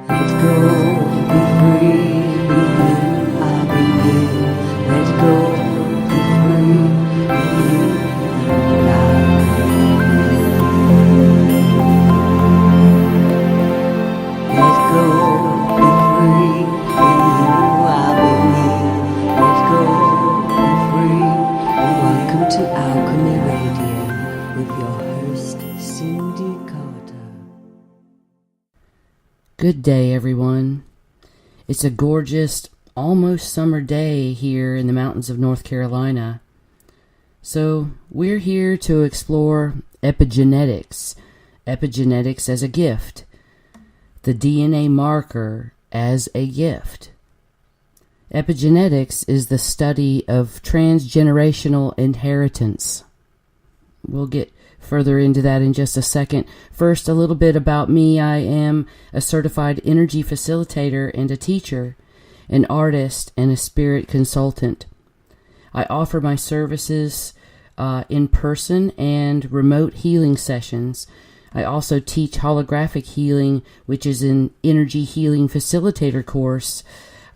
Let go, be free, be you, I'll be you. Let go, be free, be you, and I'll be you. Let go, be free, be you, I'll be me. Let go, be free, and welcome to Alchemy Radio with your host, Cindy Carter. Good day, everyone. It's a gorgeous, almost summer day here in the mountains of North Carolina. So we're here to explore epigenetics. Epigenetics as a gift. The DNA marker as a gift. Epigenetics is the study of transgenerational inheritance. We'll get further into that in just a second. First, a little bit about me. I am a certified energy facilitator and a teacher, an artist, and a spirit consultant. I offer my services in person and remote healing sessions. I also teach holographic healing, which is an energy healing facilitator course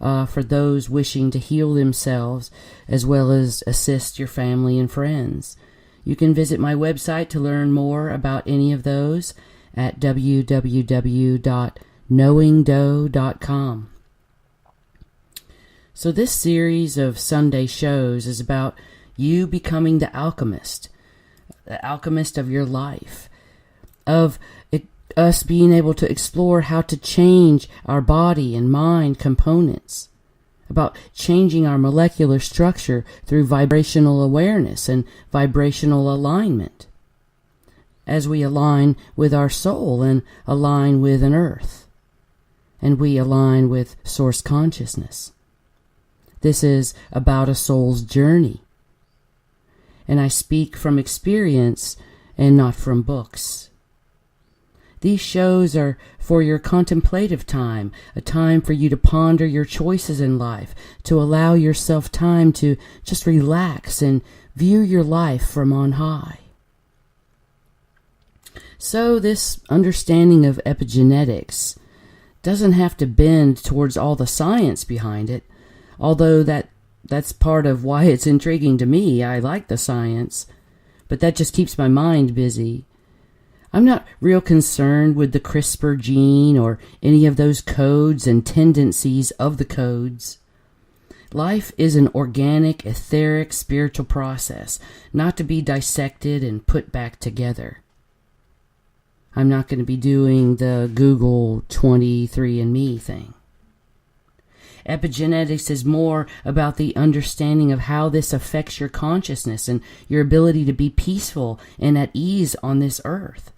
for those wishing to heal themselves, as well as assist your family and friends. You can visit my website to learn more about any of those at www.knowingdoe.com. So this series of Sunday shows is about you becoming the alchemist of your life, of us being able to explore how to change our body and mind components, about changing our molecular structure through vibrational awareness and vibrational alignment, as we align with our soul and align with an earth, and we align with source consciousness. This is about a soul's journey, and I speak from experience and not from books. These shows are for your contemplative time, a time for you to ponder your choices in life, to allow yourself time to just relax and view your life from on high. So this understanding of epigenetics doesn't have to bend towards all the science behind it, although that's part of why it's intriguing to me. I like the science, but that just keeps my mind busy. I'm not real concerned with the CRISPR gene or any of those codes and tendencies of the codes. Life is an organic, etheric, spiritual process, not to be dissected and put back together. I'm not going to be doing the Google 23andMe thing. Epigenetics is more about the understanding of how this affects your consciousness and your ability to be peaceful and at ease on this earth.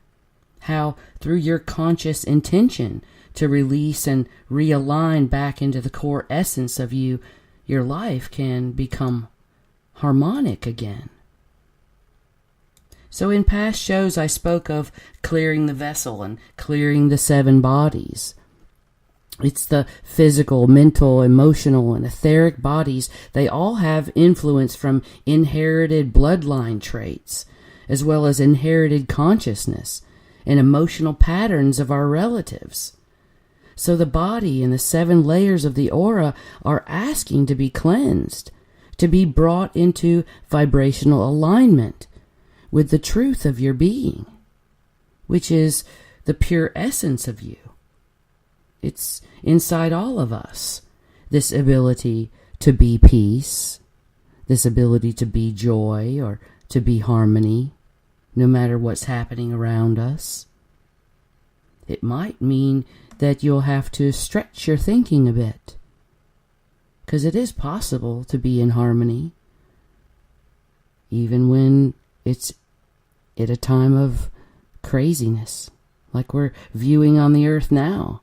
How, through your conscious intention to release and realign back into the core essence of you, your life can become harmonic again. So in past shows I spoke of clearing the vessel and clearing the 7 bodies. It's the physical, mental, emotional, and etheric bodies. They all have influence from inherited bloodline traits, as well as inherited consciousness and emotional patterns of our relatives. So the body and the 7 layers of the aura are asking to be cleansed, to be brought into vibrational alignment with the truth of your being, which is the pure essence of you. It's inside all of us, this ability to be peace, this ability to be joy or to be harmony, no matter what's happening around us. It might mean that you'll have to stretch your thinking a bit, because it is possible to be in harmony, even when it's at a time of craziness, like we're viewing on the earth now.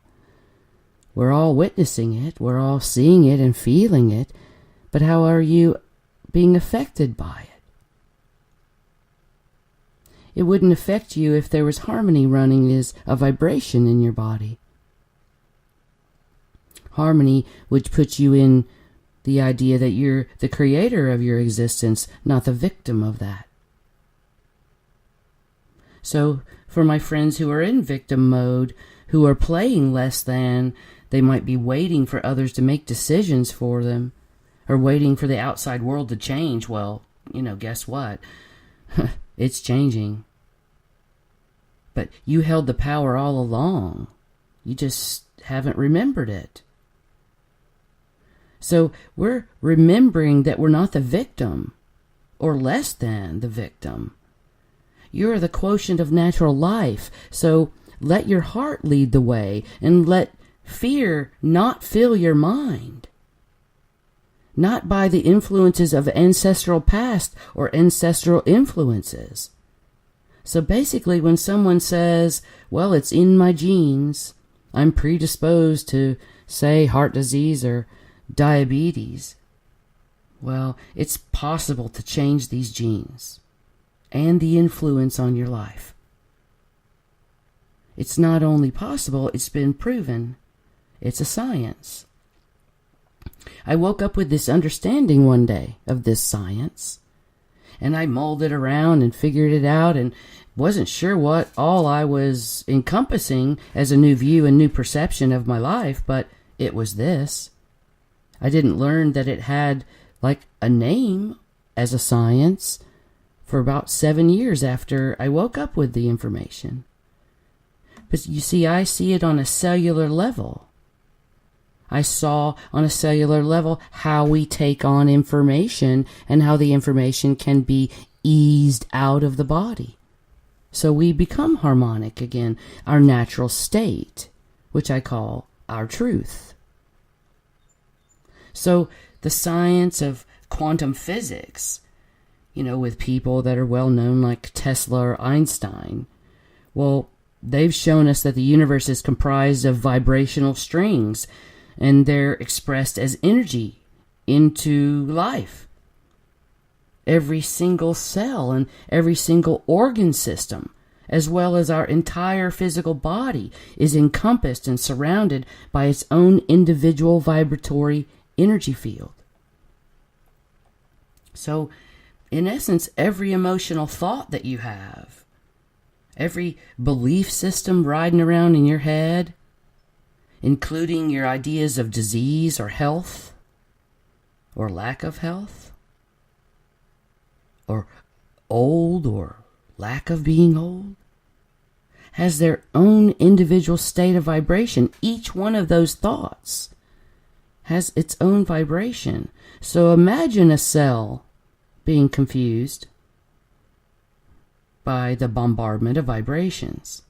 We're all witnessing it, we're all seeing it and feeling it, but how are you being affected by it? It wouldn't affect you if there was harmony running as a vibration in your body. Harmony would put you in the idea that you're the creator of your existence, not the victim of that. So, for my friends who are in victim mode, who are playing less than. They might be waiting for others to make decisions for them, or waiting for the outside world to change. Well, guess what? It's changing. But you held the power all along. You just haven't remembered it. So we're remembering that we're not the victim, or less than the victim. You're the quotient of natural life, so let your heart lead the way, and let fear not fill your mind. Not by the influences of ancestral past or ancestral influences. So basically, when someone says, well, it's in my genes, I'm predisposed to, say, heart disease or diabetes, well, it's possible to change these genes and the influence on your life. It's not only possible, it's been proven. It's a science. I woke up with this understanding one day of this science, and I mulled it around and figured it out and wasn't sure what all I was encompassing as a new view and new perception of my life, but it was this. I didn't learn that it had like a name as a science for about 7 years after I woke up with the information. But you see, I see it on a cellular level. I saw on a cellular level how we take on information and how the information can be eased out of the body. So we become harmonic again, our natural state, which I call our truth. So the science of quantum physics, with people that are well known like Tesla or Einstein, well, they've shown us that the universe is comprised of vibrational strings, and they're expressed as energy into life. Every single cell and every single organ system, as well as our entire physical body, is encompassed and surrounded by its own individual vibratory energy field. So, in essence, every emotional thought that you have, every belief system riding around in your head, including your ideas of disease or health, or lack of health, or old or lack of being old, has their own individual state of vibration. Each one of those thoughts has its own vibration. So imagine a cell being confused by the bombardment of vibrations.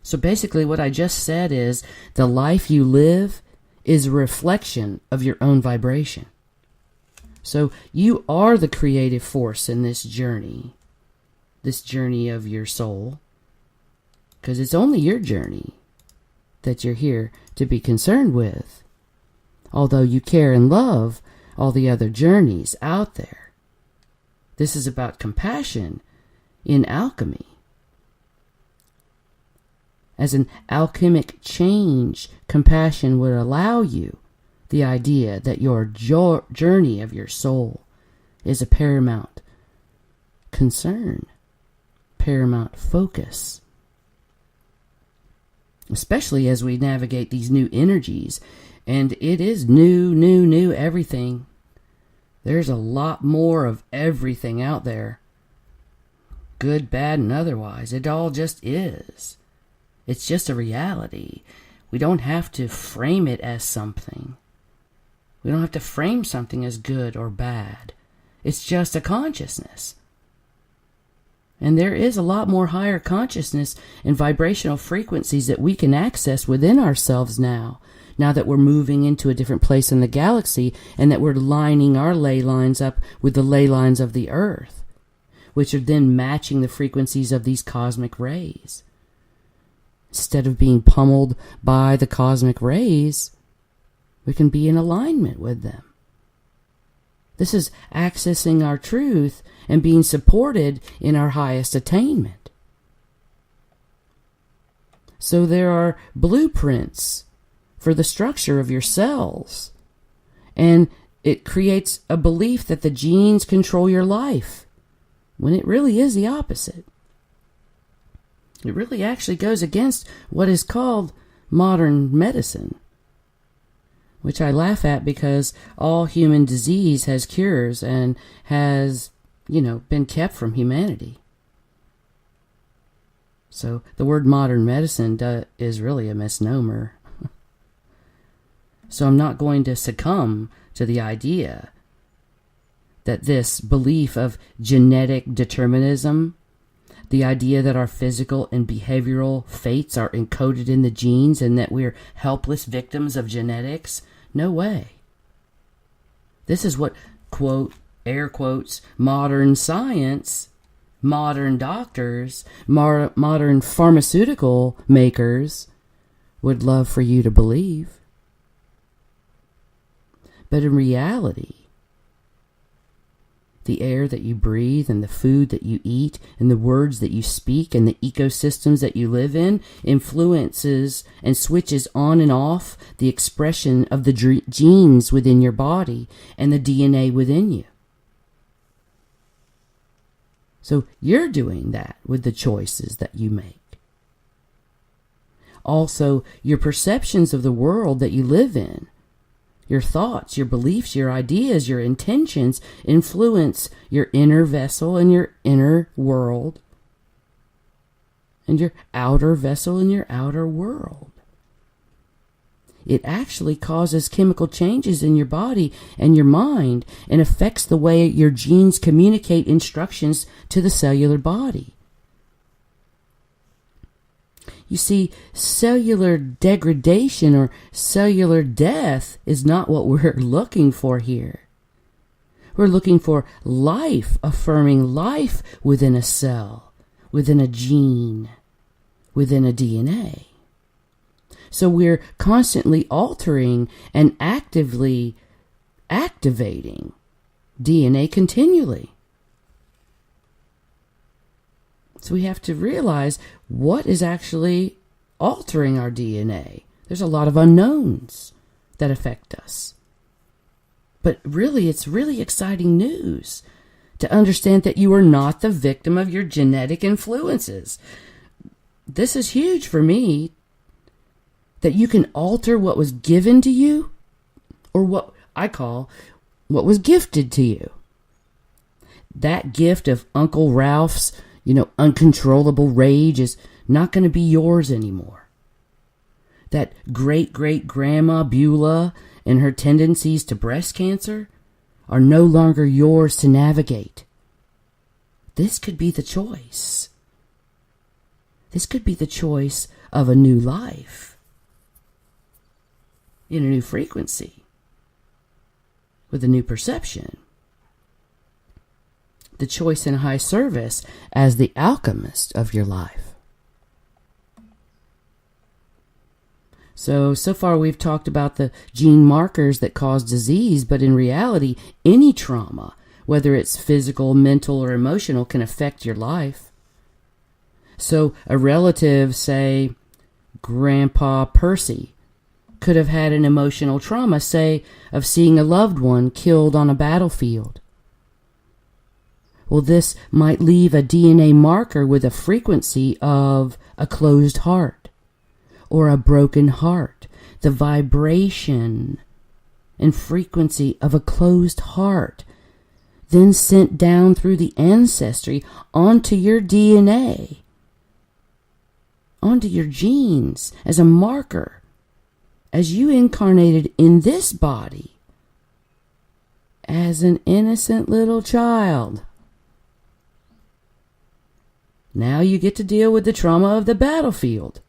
So basically what I just said is the life you live is a reflection of your own vibration. So you are the creative force in this journey of your soul, because it's only your journey that you're here to be concerned with, although you care and love all the other journeys out there. This is about compassion in alchemy. As an alchemic change, compassion would allow you the idea that your journey of your soul is a paramount concern, paramount focus. Especially as we navigate these new energies. And it is new everything. There's a lot more of everything out there. Good, bad, and otherwise. It all just is. It's just a reality. We don't have to frame it as something. We don't have to frame something as good or bad. It's just a consciousness. And there is a lot more higher consciousness and vibrational frequencies that we can access within ourselves now that we're moving into a different place in the galaxy, and that we're lining our ley lines up with the ley lines of the Earth, which are then matching the frequencies of these cosmic rays. Instead of being pummeled by the cosmic rays, we can be in alignment with them. This is accessing our truth and being supported in our highest attainment. So there are blueprints for the structure of your cells, and it creates a belief that the genes control your life, when it really is the opposite. It really actually goes against what is called modern medicine, which I laugh at because all human disease has cures and has, been kept from humanity. So the word modern medicine is really a misnomer. So I'm not going to succumb to the idea that this belief of genetic determinism, the idea that our physical and behavioral fates are encoded in the genes and that we're helpless victims of genetics, no way. This is what, quote, air quotes, modern science, modern doctors, modern pharmaceutical makers would love for you to believe. But in reality, the air that you breathe and the food that you eat and the words that you speak and the ecosystems that you live in influences and switches on and off the expression of the genes within your body and the DNA within you. So you're doing that with the choices that you make. Also, your perceptions of the world that you live in, your thoughts, your beliefs, your ideas, your intentions influence your inner vessel and your inner world, and your outer vessel and your outer world. It actually causes chemical changes in your body and your mind and affects the way your genes communicate instructions to the cellular body. You see, cellular degradation or cellular death is not what we're looking for here. We're looking for life, affirming life within a cell, within a gene, within a DNA. So we're constantly altering and actively activating DNA continually. So we have to realize what is actually altering our DNA. There's a lot of unknowns that affect us. But really, it's really exciting news to understand that you are not the victim of your genetic influences. This is huge for me, that you can alter what was given to you, or what I call what was gifted to you. That gift of Uncle Ralph's uncontrollable rage is not going to be yours anymore. That great-great-grandma Beulah and her tendencies to breast cancer are no longer yours to navigate. This could be the choice. This could be the choice of a new life in a new frequency with a new perception. The choice in high service as the alchemist of your life. So far we've talked about the gene markers that cause disease, but in reality, any trauma, whether it's physical, mental, or emotional, can affect your life. So a relative, say Grandpa Percy, could have had an emotional trauma, say, of seeing a loved one killed on a battlefield. Well, this might leave a DNA marker with a frequency of a closed heart or a broken heart. The vibration and frequency of a closed heart then sent down through the ancestry onto your DNA, onto your genes as a marker as you incarnated in this body as an innocent little child. Now you get to deal with the trauma of the battlefield.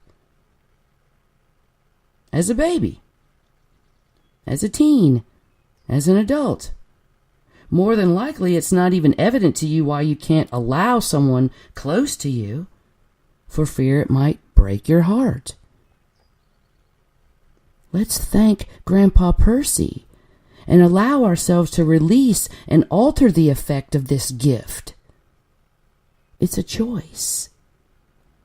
As a baby, as a teen, as an adult. More than likely, it's not even evident to you why you can't allow someone close to you, for fear it might break your heart. Let's thank Grandpa Percy and allow ourselves to release and alter the effect of this gift. It's a choice.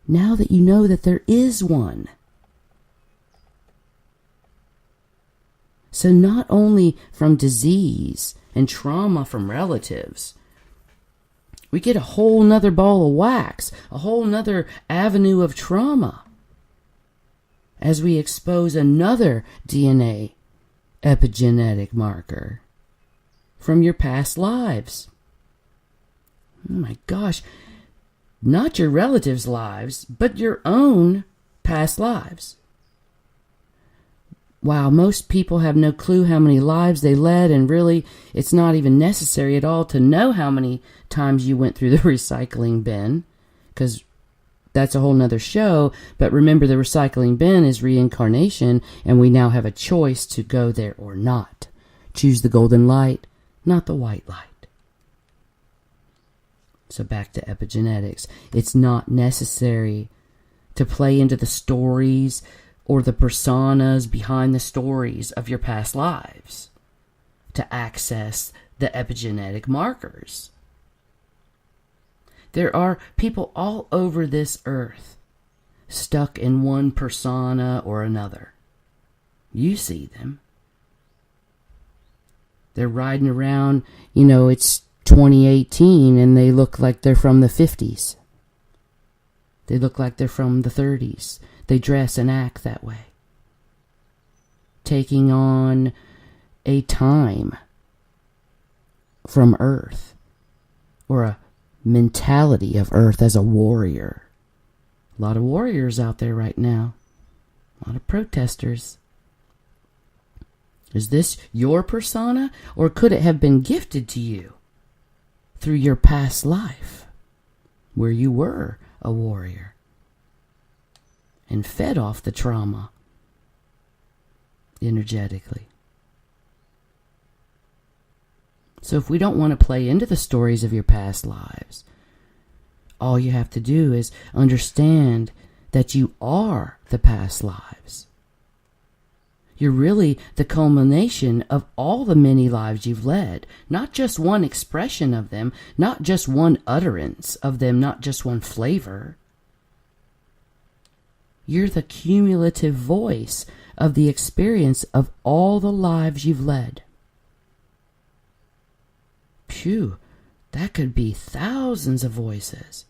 Now that you know that there is one. So not only from disease and trauma from relatives, We get a whole nother ball of wax, a whole nother avenue of trauma as we expose another DNA epigenetic marker from your past lives. Oh my gosh, not your relatives' lives, but your own past lives. Wow, most people have no clue how many lives they led, and really, it's not even necessary at all to know how many times you went through the recycling bin, because that's a whole nother show. But remember, the recycling bin is reincarnation, and we now have a choice to go there or not. Choose the golden light, not the white light. So back to epigenetics. It's not necessary to play into the stories or the personas behind the stories of your past lives to access the epigenetic markers. There are people all over this earth stuck in one persona or another. You see them. They're riding around, it's 2018 and they look like they're from the 50s. They look like they're from the 30s. They dress and act that way. Taking on a time from Earth, or a mentality of Earth as a warrior. A lot of warriors out there right now. A lot of protesters. Is this your persona, or could it have been gifted to you through your past life, where you were a warrior and fed off the trauma energetically? So if we don't want to play into the stories of your past lives, all you have to do is understand that you are the past lives. You're really the culmination of all the many lives you've led. Not just one expression of them, not just one utterance of them, not just one flavor. You're the cumulative voice of the experience of all the lives you've led. Phew, that could be thousands of voices.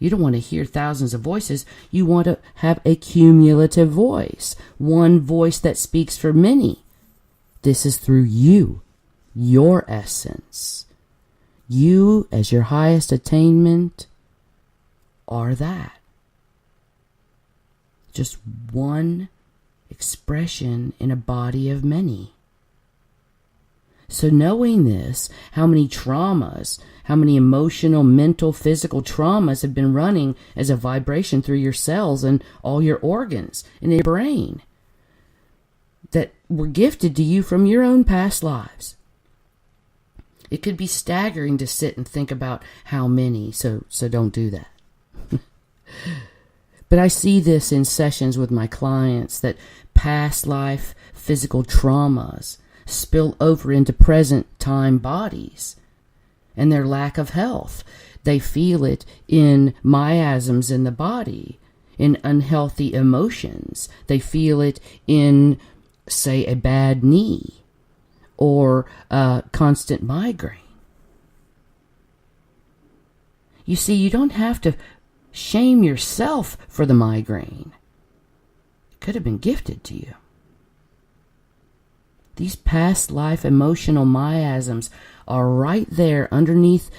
You don't want to hear thousands of voices. You want to have a cumulative voice. One voice that speaks for many. This is through you, your essence. You, as your highest attainment, are that. Just one expression in a body of many. So knowing this, how many traumas, how many emotional, mental, physical traumas have been running as a vibration through your cells and all your organs in your brain that were gifted to you from your own past lives. It could be staggering to sit and think about how many, so don't do that. But I see this in sessions with my clients, that past life physical traumas spill over into present time bodies and their lack of health. They feel it in miasms in the body, in unhealthy emotions. They feel it in, say, a bad knee or a constant migraine. You see, you don't have to shame yourself for the migraine. It could have been gifted to you. These past life emotional miasms are right there underneath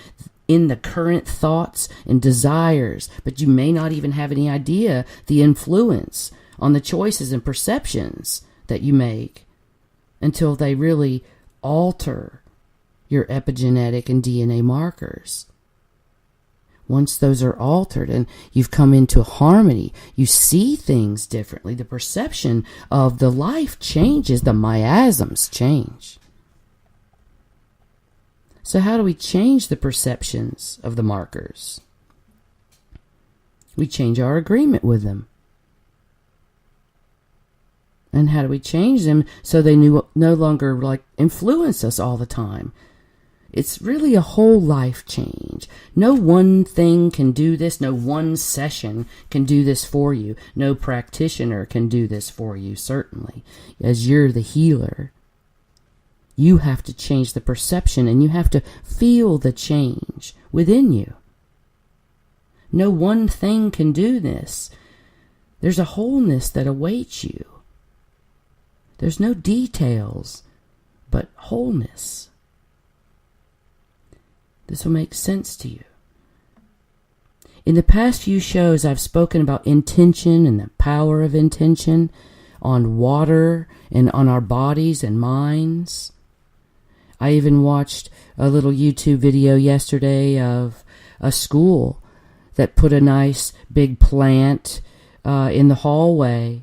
in the current thoughts and desires, but you may not even have any idea the influence on the choices and perceptions that you make until they really alter your epigenetic and DNA markers. Once those are altered and you've come into harmony, you see things differently. The perception of the life changes. The miasms change. So how do we change the perceptions of the markers? We change our agreement with them. And how do we change them so they no longer influence us all the time? It's really a whole life change. No one thing can do this. No one session can do this for you. No practitioner can do this for you, certainly, as you're the healer. You have to change the perception, and you have to feel the change within you. No one thing can do this. There's a wholeness that awaits you. There's no details, but wholeness. This will make sense to you. In the past few shows, I've spoken about intention and the power of intention on water and on our bodies and minds. I even watched a little YouTube video yesterday of a school that put a nice big plant in the hallway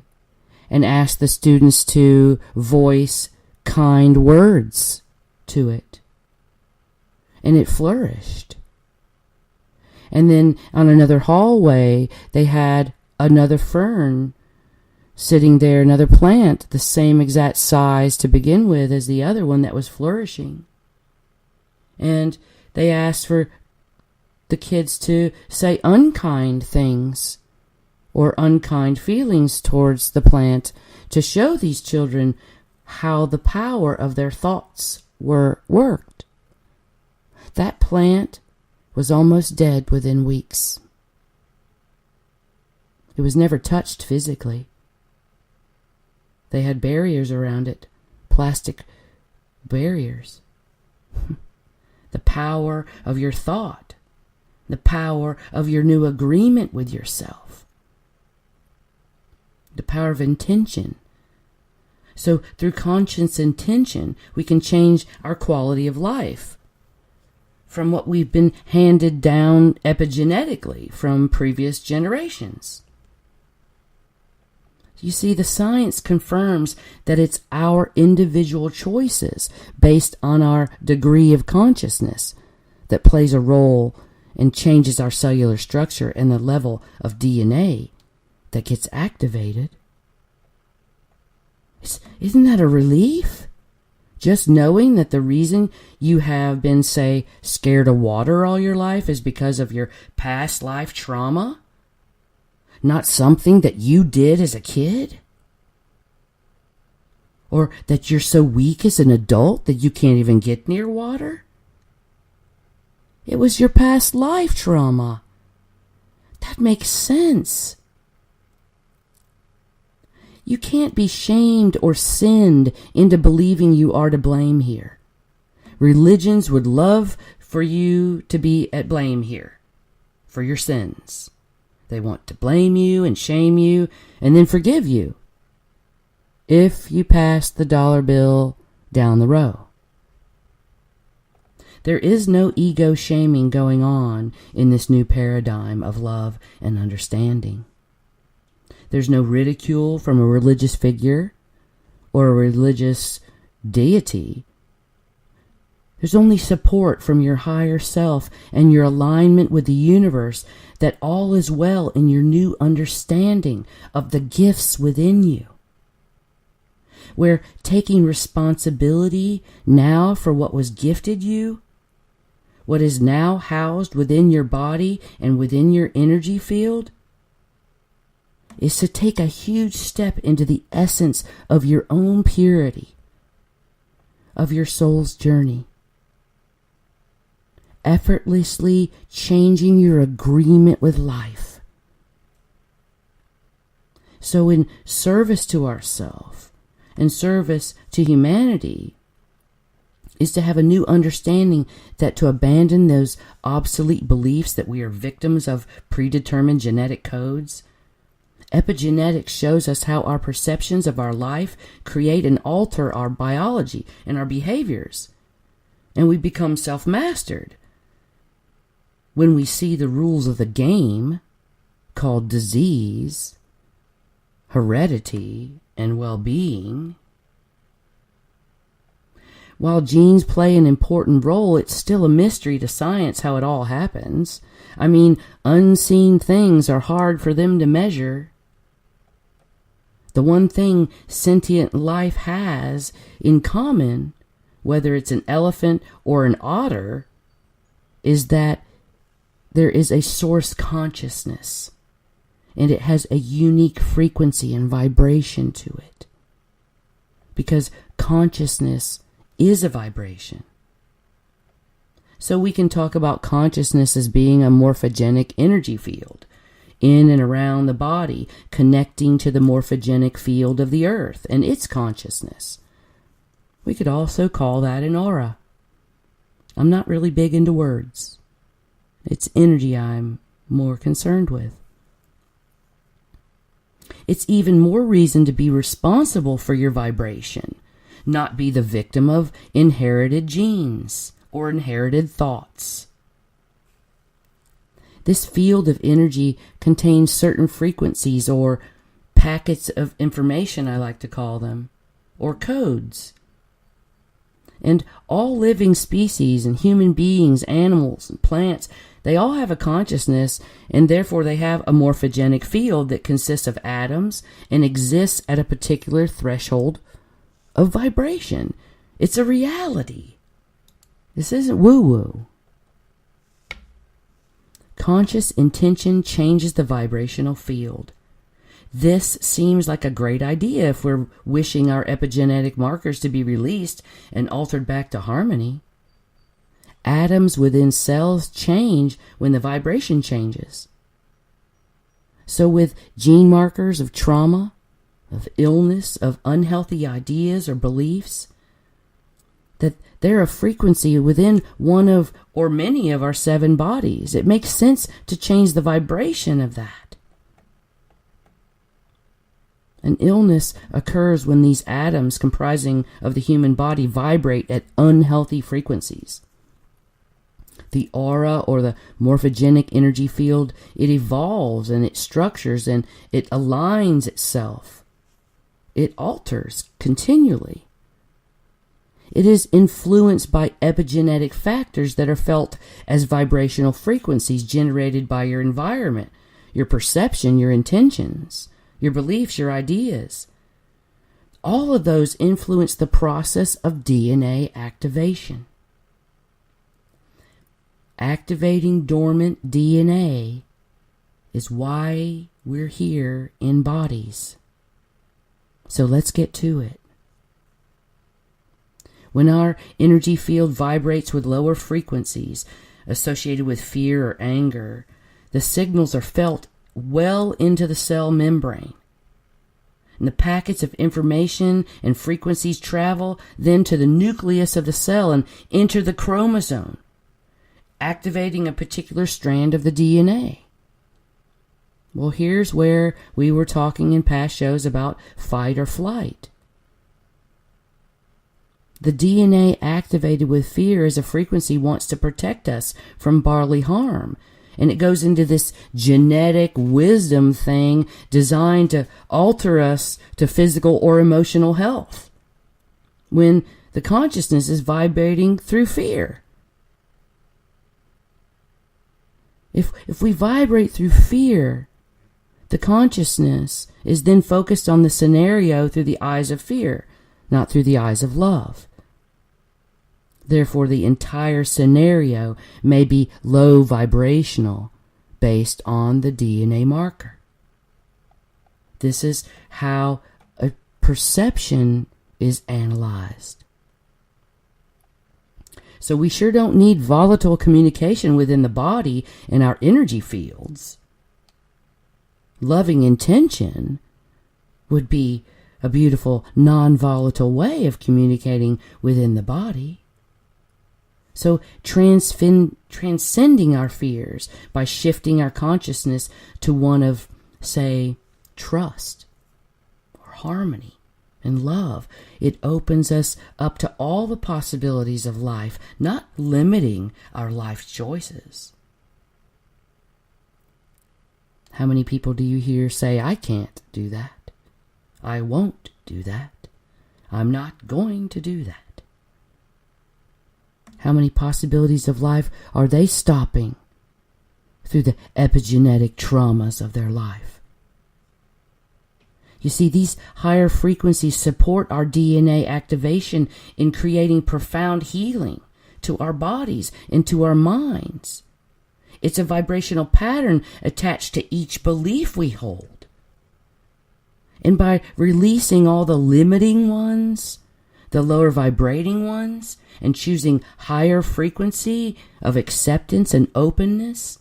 and asked the students to voice kind words to it. And it flourished. And then on another hallway, they had another fern sitting there, another plant, the same exact size to begin with as the other one that was flourishing. And they asked for the kids to say unkind things or unkind feelings towards the plant to show these children how the power of their thoughts worked. That plant was almost dead within weeks. It was never touched physically. They had barriers around it, plastic barriers. The power of your thought, the power of your new agreement with yourself, the power of intention. So through conscious intention, we can change our quality of life from what we've been handed down epigenetically from previous generations. You see, the science confirms that it's our individual choices based on our degree of consciousness that plays a role and changes our cellular structure and the level of DNA that gets activated. Isn't that a relief? Just knowing that the reason you have been, say, scared of water all your life is because of your past life trauma? Not something that you did as a kid? Or that you're so weak as an adult that you can't even get near water? It was your past life trauma. That makes sense. You can't be shamed or sinned into believing you are to blame here. Religions would love for you to be at blame here for your sins. They want to blame you and shame you and then forgive you if you pass the dollar bill down the row. There is no ego shaming going on in this new paradigm of love and understanding. There's no ridicule from a religious figure or a religious deity. There's only support from your higher self and your alignment with the universe that all is well in your new understanding of the gifts within you. Where taking responsibility now for what was gifted you, what is now housed within your body and within your energy field, is to take a huge step into the essence of your own purity, of your soul's journey. Effortlessly changing your agreement with life. So in service to ourselves and service to humanity is to have a new understanding that to abandon those obsolete beliefs that we are victims of predetermined genetic codes. Epigenetics shows us how our perceptions of our life create and alter our biology and our behaviors. And we become self-mastered when we see the rules of the game called disease, heredity, and well-being. While genes play an important role, it's still a mystery to science how it all happens. I mean, unseen things are hard for them to measure. The one thing sentient life has in common, whether it's an elephant or an otter, is that there is a source consciousness, and it has a unique frequency and vibration to it. Because consciousness is a vibration. So we can talk about consciousness as being a morphogenic energy field in and around the body, connecting to the morphogenic field of the earth and its consciousness. We could also call that an aura. I'm not really big into words. It's energy I'm more concerned with. It's even more reason to be responsible for your vibration, not be the victim of inherited genes or inherited thoughts. This field of energy contains certain frequencies or packets of information, I like to call them, or codes. And all living species and human beings, animals and plants, they all have a consciousness, and therefore they have a morphogenic field that consists of atoms and exists at a particular threshold of vibration. It's a reality. This isn't woo-woo. Conscious intention changes the vibrational field. This seems like a great idea if we're wishing our epigenetic markers to be released and altered back to harmony. Atoms within cells change when the vibration changes. So with gene markers of trauma, of illness, of unhealthy ideas or beliefs, that they're a frequency within one of or many of our 7 bodies. It makes sense to change the vibration of that. An illness occurs when these atoms comprising of the human body vibrate at unhealthy frequencies. The aura or the morphogenic energy field, it evolves and it structures and it aligns itself. It alters continually. It is influenced by epigenetic factors that are felt as vibrational frequencies generated by your environment, your perception, your intentions, your beliefs, your ideas. All of those influence the process of DNA activation. Activating dormant DNA is why we're here in bodies. So let's get to it. When our energy field vibrates with lower frequencies associated with fear or anger, the signals are felt well into the cell membrane. And the packets of information and frequencies travel then to the nucleus of the cell and enter the chromosome, activating a particular strand of the DNA. Well, here's where we were talking in past shows about fight or flight. The DNA activated with fear as a frequency wants to protect us from bodily harm. And it goes into this genetic wisdom thing designed to alter us to physical or emotional health when the consciousness is vibrating through fear. If we vibrate through fear, the consciousness is then focused on the scenario through the eyes of fear, not through the eyes of love. Therefore, the entire scenario may be low vibrational based on the DNA marker. This is how a perception is analyzed. So we sure don't need volatile communication within the body and our energy fields. Loving intention would be a beautiful non-volatile way of communicating within the body. So transcending our fears by shifting our consciousness to one of, say, trust or harmony and love, it opens us up to all the possibilities of life, not limiting our life choices. How many people do you hear say, I can't do that. I won't do that. I'm not going to do that. How many possibilities of life are they stopping through the epigenetic traumas of their life? You see, these higher frequencies support our DNA activation in creating profound healing to our bodies and to our minds. It's a vibrational pattern attached to each belief we hold. And by releasing all the limiting ones, the lower vibrating ones, and choosing higher frequency of acceptance and openness.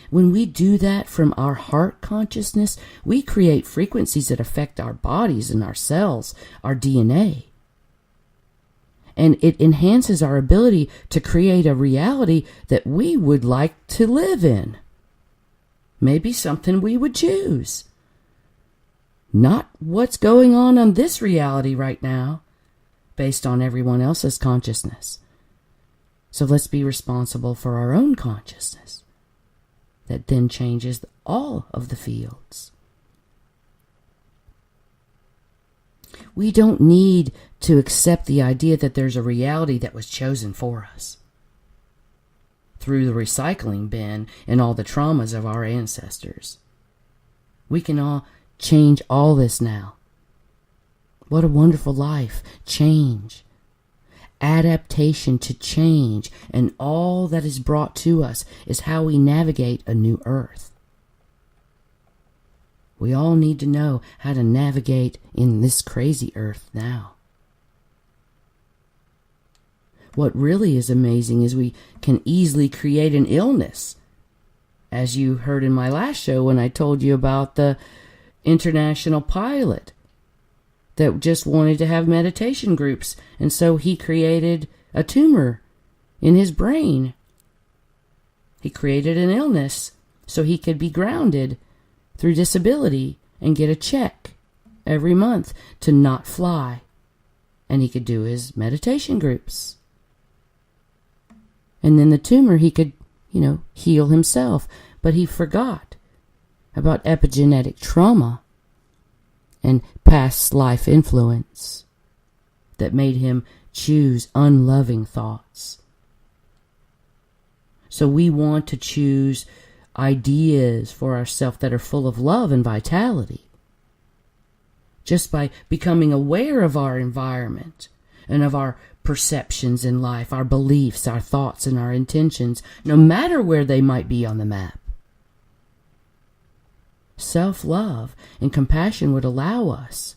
When we do that from our heart consciousness, we create frequencies that affect our bodies and our cells, our DNA. And it enhances our ability to create a reality that we would like to live in. Maybe something we would choose. Not what's going on this reality right now, based on everyone else's consciousness. So let's be responsible for our own consciousness. That then changes all of the fields. We don't need to accept the idea that there's a reality that was chosen for us through the recycling bin and all the traumas of our ancestors. We can all change all this now. What a wonderful life. Change. Adaptation to change, and all that is brought to us is how we navigate a new earth. We all need to know how to navigate in this crazy earth now. What really is amazing is we can easily create an illness. As you heard in my last show when I told you about the international pilot that just wanted to have meditation groups, and so he created a tumor in his brain. He created an illness so he could be grounded through disability and get a check every month to not fly, and he could do his meditation groups. And then the tumor, he could, heal himself, but he forgot about epigenetic trauma and past life influence that made him choose unloving thoughts. So we want to choose ideas for ourselves that are full of love and vitality. Just by becoming aware of our environment and of our perceptions in life, our beliefs, our thoughts, and our intentions, no matter where they might be on the map. Self-love and compassion would allow us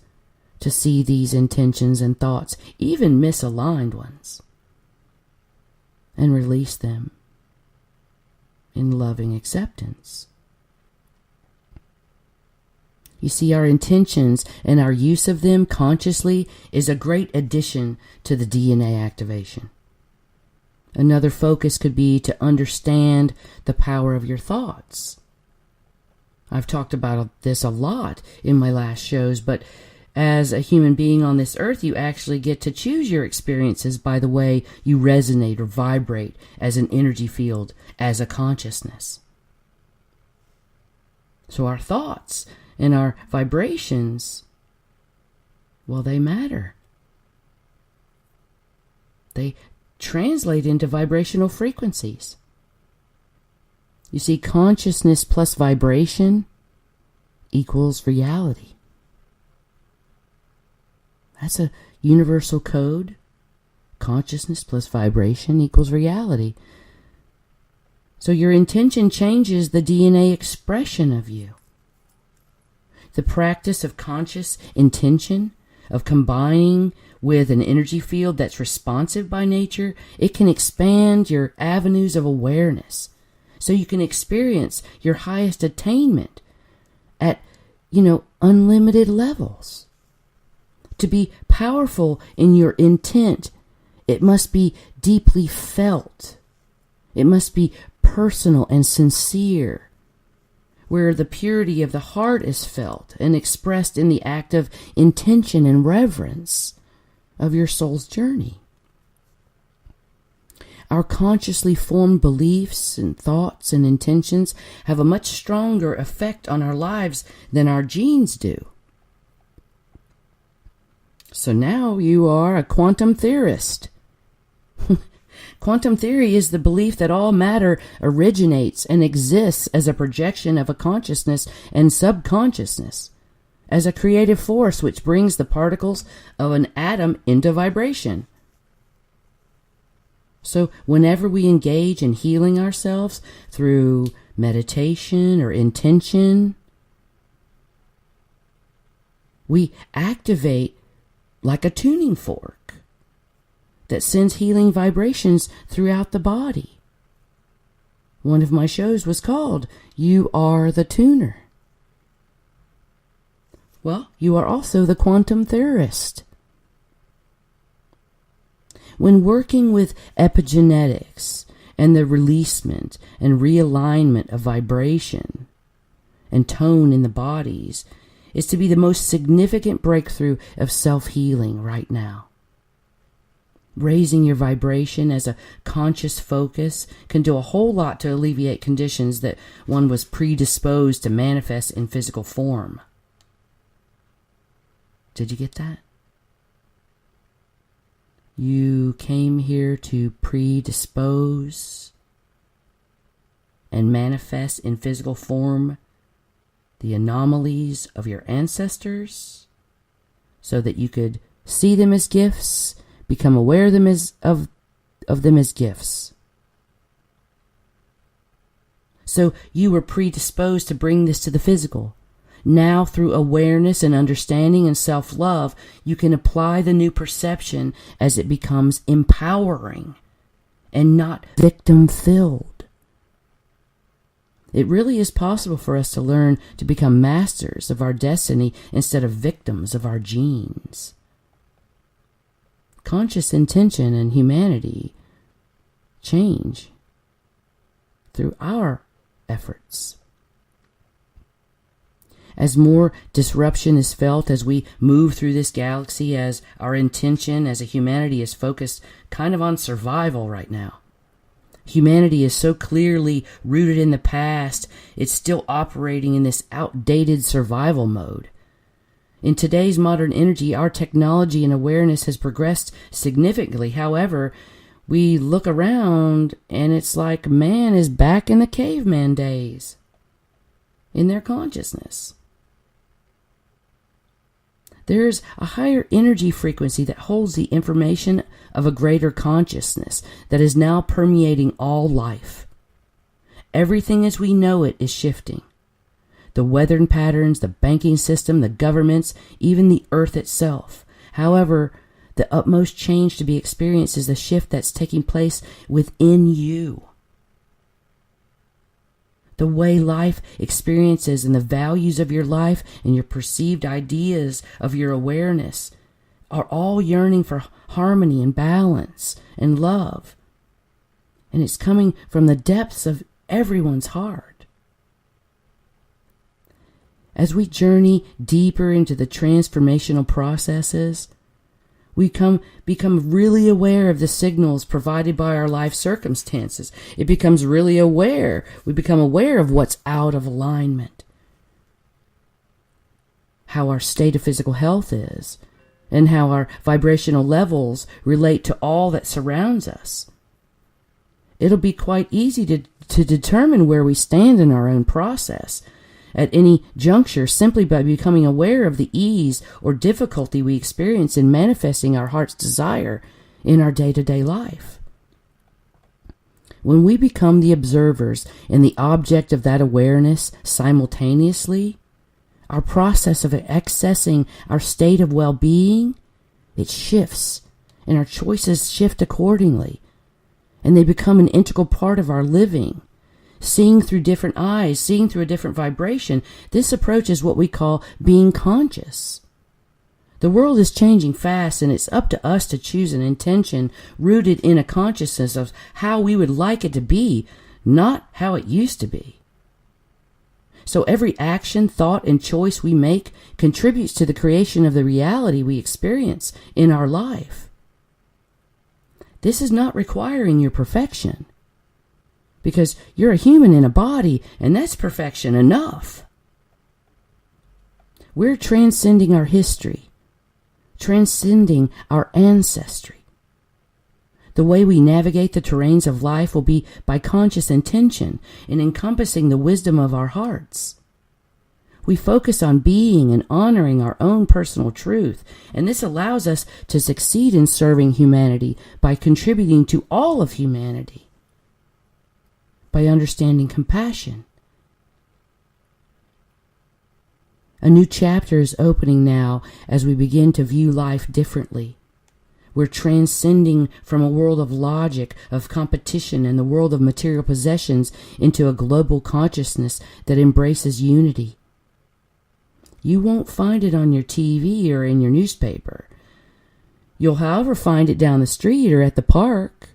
to see these intentions and thoughts, even misaligned ones, and release them in loving acceptance. You see, our intentions and our use of them consciously is a great addition to the DNA activation. Another focus could be to understand the power of your thoughts. I've talked about this a lot in my last shows, but as a human being on this earth, you actually get to choose your experiences by the way you resonate or vibrate as an energy field, as a consciousness. So our thoughts and our vibrations, well, they matter. They translate into vibrational frequencies. You see, consciousness plus vibration equals reality. That's a universal code. Consciousness plus vibration equals reality. So your intention changes the DNA expression of you. The practice of conscious intention, of combining with an energy field that's responsive by nature, it can expand your avenues of awareness. So you can experience your highest attainment at, unlimited levels. To be powerful in your intent, it must be deeply felt. It must be personal and sincere, where the purity of the heart is felt and expressed in the act of intention and reverence of your soul's journey. Our consciously formed beliefs and thoughts and intentions have a much stronger effect on our lives than our genes do. So now you are a quantum theorist. Quantum theory is the belief that all matter originates and exists as a projection of a consciousness and subconsciousness, as a creative force which brings the particles of an atom into vibration. So whenever we engage in healing ourselves through meditation or intention, we activate like a tuning fork that sends healing vibrations throughout the body. One of my shows was called You Are the Tuner. Well, you are also the quantum theorist. When working with epigenetics and the releasement and realignment of vibration and tone in the bodies is to be the most significant breakthrough of self-healing right now. Raising your vibration as a conscious focus can do a whole lot to alleviate conditions that one was predisposed to manifest in physical form. Did you get that? You came here to predispose and manifest in physical form the anomalies of your ancestors so that you could see them as gifts, become aware of them as gifts. So you were predisposed to bring this to the physical. Now, through awareness and understanding and self-love, you can apply the new perception as it becomes empowering and not victim-filled. It really is possible for us to learn to become masters of our destiny instead of victims of our genes. Conscious intention and humanity change through our efforts. As more disruption is felt as we move through this galaxy, as our intention as a humanity is focused kind of on survival right now. Humanity is so clearly rooted in the past, it's still operating in this outdated survival mode. In today's modern energy, our technology and awareness has progressed significantly. However, we look around and it's like man is back in the caveman days in their consciousness. There's a higher energy frequency that holds the information of a greater consciousness that is now permeating all life. Everything as we know it is shifting. The weather patterns, the banking system, the governments, even the earth itself. However, the utmost change to be experienced is the shift that's taking place within you. The way life experiences and the values of your life and your perceived ideas of your awareness are all yearning for harmony and balance and love. And it's coming from the depths of everyone's heart. As we journey deeper into the transformational processes, we become really aware of the signals provided by our life circumstances. It becomes really aware. We become aware of what's out of alignment. How our state of physical health is, and how our vibrational levels relate to all that surrounds us. It'll be quite easy to determine where we stand in our own process at any juncture simply by becoming aware of the ease or difficulty we experience in manifesting our heart's desire in our day-to-day life. When we become the observers and the object of that awareness simultaneously, our process of accessing our state of well-being, it shifts, and our choices shift accordingly, and they become an integral part of our living. Seeing through different eyes, seeing through a different vibration. This approach is what we call being conscious. The world is changing fast, and it's up to us to choose an intention rooted in a consciousness of how we would like it to be, not how it used to be. So every action, thought, and choice we make contributes to the creation of the reality we experience in our life. This is not requiring your perfection, because you're a human in a body, and that's perfection enough. We're transcending our history, transcending our ancestry. The way we navigate the terrains of life will be by conscious intention and encompassing the wisdom of our hearts. We focus on being and honoring our own personal truth, and this allows us to succeed in serving humanity by contributing to all of humanity. By understanding compassion, A new chapter is opening now as we begin to view life differently. We're transcending from a world of logic, of competition, and the world of material possessions into a global consciousness that embraces unity. You won't find it on your TV or in your newspaper. You'll, however, find it down the street or at the park,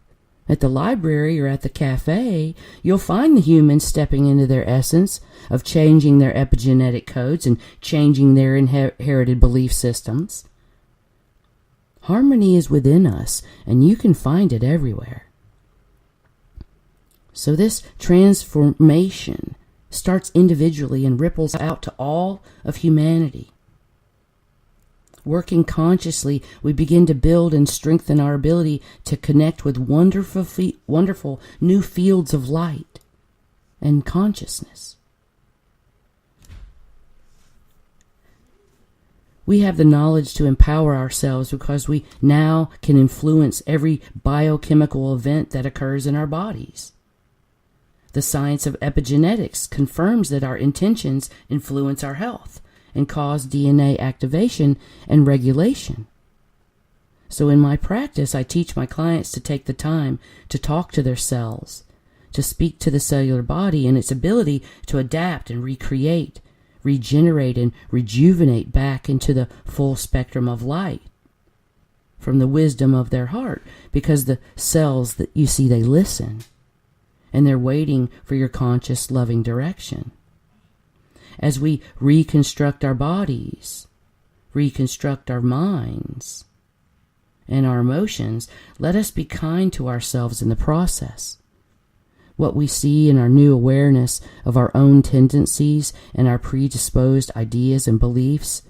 at the library or at the cafe. You'll find the humans stepping into their essence of changing their epigenetic codes and changing their inherited belief systems. Harmony is within us, and you can find it everywhere. So this transformation starts individually and ripples out to all of humanity. Working consciously, we begin to build and strengthen our ability to connect with wonderful new fields of light and consciousness. We have the knowledge to empower ourselves because we now can influence every biochemical event that occurs in our bodies. The science of epigenetics confirms that our intentions influence our health and cause DNA activation and regulation. So in my practice, I teach my clients to take the time to talk to their cells, to speak to the cellular body and its ability to adapt and recreate, regenerate and rejuvenate back into the full spectrum of light from the wisdom of their heart, because the cells that you see, they listen and they're waiting for your conscious loving direction. As we reconstruct our bodies, reconstruct our minds and our emotions, let us be kind to ourselves in the process. What we see in our new awareness of our own tendencies and our predisposed ideas and beliefs,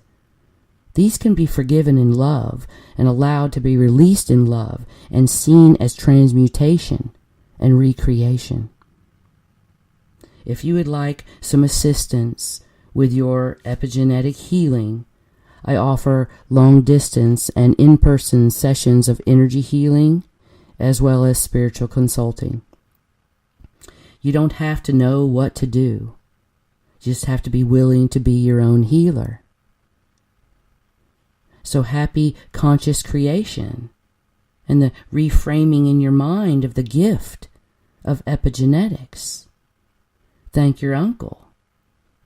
these can be forgiven in love and allowed to be released in love and seen as transmutation and recreation. If you would like some assistance with your epigenetic healing, I offer long-distance and in-person sessions of energy healing as well as spiritual consulting. You don't have to know what to do. You just have to be willing to be your own healer. So happy conscious creation and the reframing in your mind of the gift of epigenetics. Thank your uncle.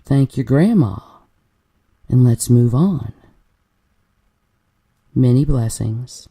Thank your grandma. And let's move on. Many blessings.